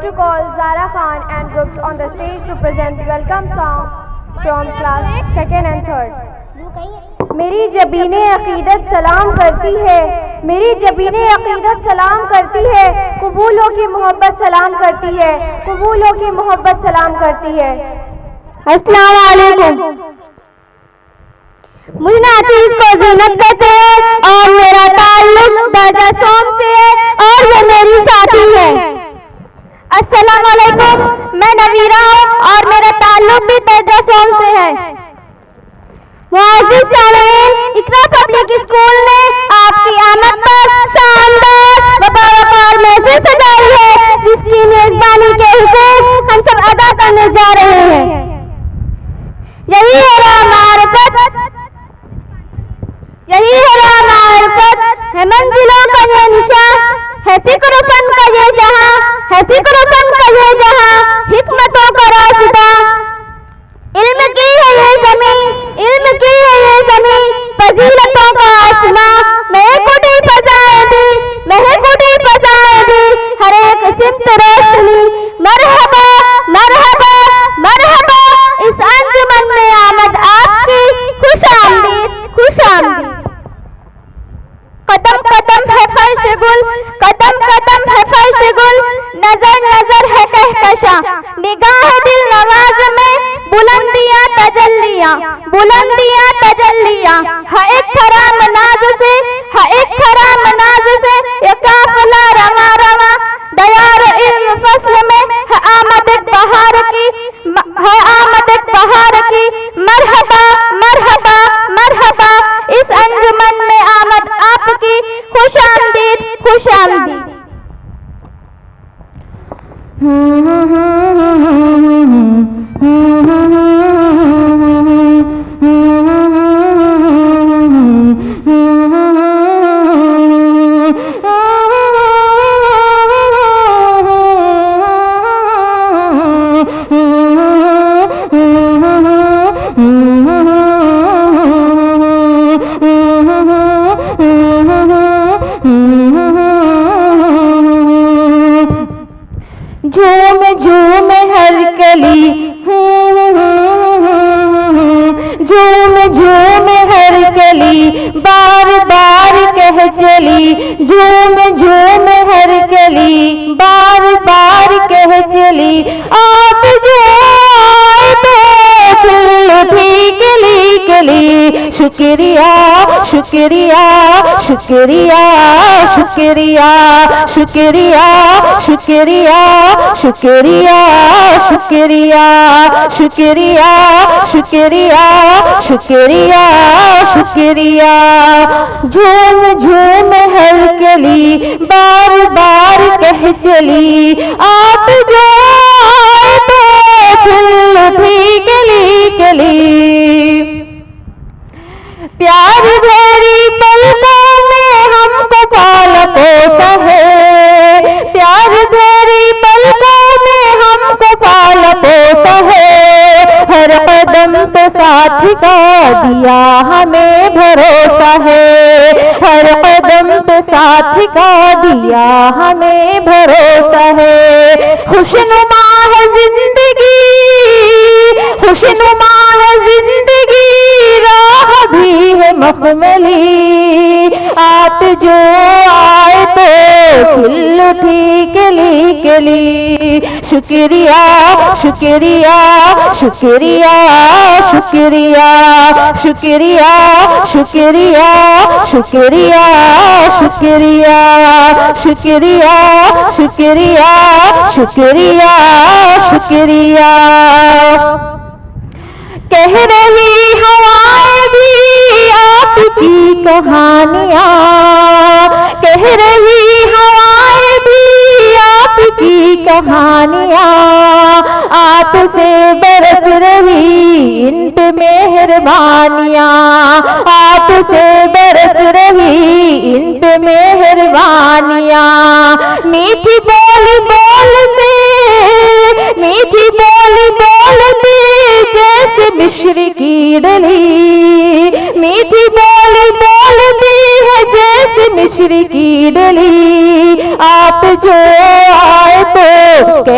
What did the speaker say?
to call Zara Khan and groups on the stage to present welcome song from class 2nd and 3rd. मेरी जबीने अकीदत सलाम करती है, मेरी जबीने अकीदत सलाम करती है, कबूलों की मोहब्बत सलाम करती है, कबूलों की मोहब्बत सलाम करती है। अस्सलाम वालेकुम। मुझ नाचीज़ को ज़ीनत कहते हैं और मेरा ताल्लुक दर्जा सोम से है और ये मेरी साथी है। अस्सलाम वालेकुम, मैं नवीरा हूँ और मेरा ताल्लुक भी दर्जा सोम से है। मुअज़्ज़िज़ सामीन, इक़रा पब्लिक स्कूल ने आपकी आमद पर शानदार व बावक़ार महफ़िल सजाई है, जिसकी मेज़बानी के हुकूक हम सब अदा करने जा रहे हैं। यही है राह मारिफत, यही है राह मारिफत, है मंजिलों का ये निशान, है फिक्र फन का ये जहां, है फिक्र फन का ये जहां, हिकमतों का रास्ता। इल्म की है ये ज़मीन, इल्म की है ये ज़मीन, फजीलतों का आसमां, महकुटी फज़ाएं भी, महकुटी फज़ाएं भी, हर एक सिमत रोशनी। मरहबा मरहबा मरहबा, इस अंजुमन में आमद आपकी, खुश आमदीद खुश आमदीद। कदम कदम है फर्श गुल, कदम कदम है फर्श गुल, नजर नजर है कहकशा, निगाह दिल नवाज में बुलंदियां तजल्लियां, बुलंदियां तजल्लियां। है एक खराम नाज से, है एक खराम नाज से, ये काफिला रवा रवा, दयार इल्म फसल में है आमद एक बहार की, है आमद एक बहार की। मरहबा मरहबा मरहबा, इस अंजुमन में आमद आपकी, खुश आमदीद खुश आमदीद। झूम झूम हर कली, झूम झूम हर कली, बार बार कह चली, झूम झूम हर कली, बार बार कह चली। आप जो आए तो खिल उठी कली कली, शुक्रिया शुक्रिया शुक्रिया शुक्रिया शुक्रिया शुक्रिया शुक्रिया शुक्रिया शुक्रिया शुक्रिया शुक्रिया शुक्रिया। झूम झूम हर कली, बार बार कह चली, आप जो आए तो खिल उठी कली कली। प्यार भरी पलकों में हमको पाला पोसा है, प्यार भरी पलकों में हमको पाला पोसा है, हर कदम पे साथ का दिया हमें भरोसा है, हर कदम पे साथ का दिया हमें भरोसा है। खुशनुमा है जिंदगी, खुशनुमा है जिंदगी, राह भी है मखमली, आप जो आए तो खिल उठी कली कली। शुक्रिया शुक्रिया शुक्रिया शुक्रिया शुक्रिया शुक्रिया शुक्रिया शुक्रिया शुक्रिया शुक्रिया शुक्रिया शुक्रिया। कह रही हवाएं भी आपकी कहानियाँ, कह रही हवाएं भी आपकी कहानियाँ, आपसे बरस रही इन पे मेहरबानियाँ, आपसे बरस रही इन पे मेहरबानियाँ। मीठी बोली बोल से, मीठी बोली बोलती जैसे मिश्र की डली, मीठी बोली बोलती है जैसे मिश्र की डली। आप जो आए तो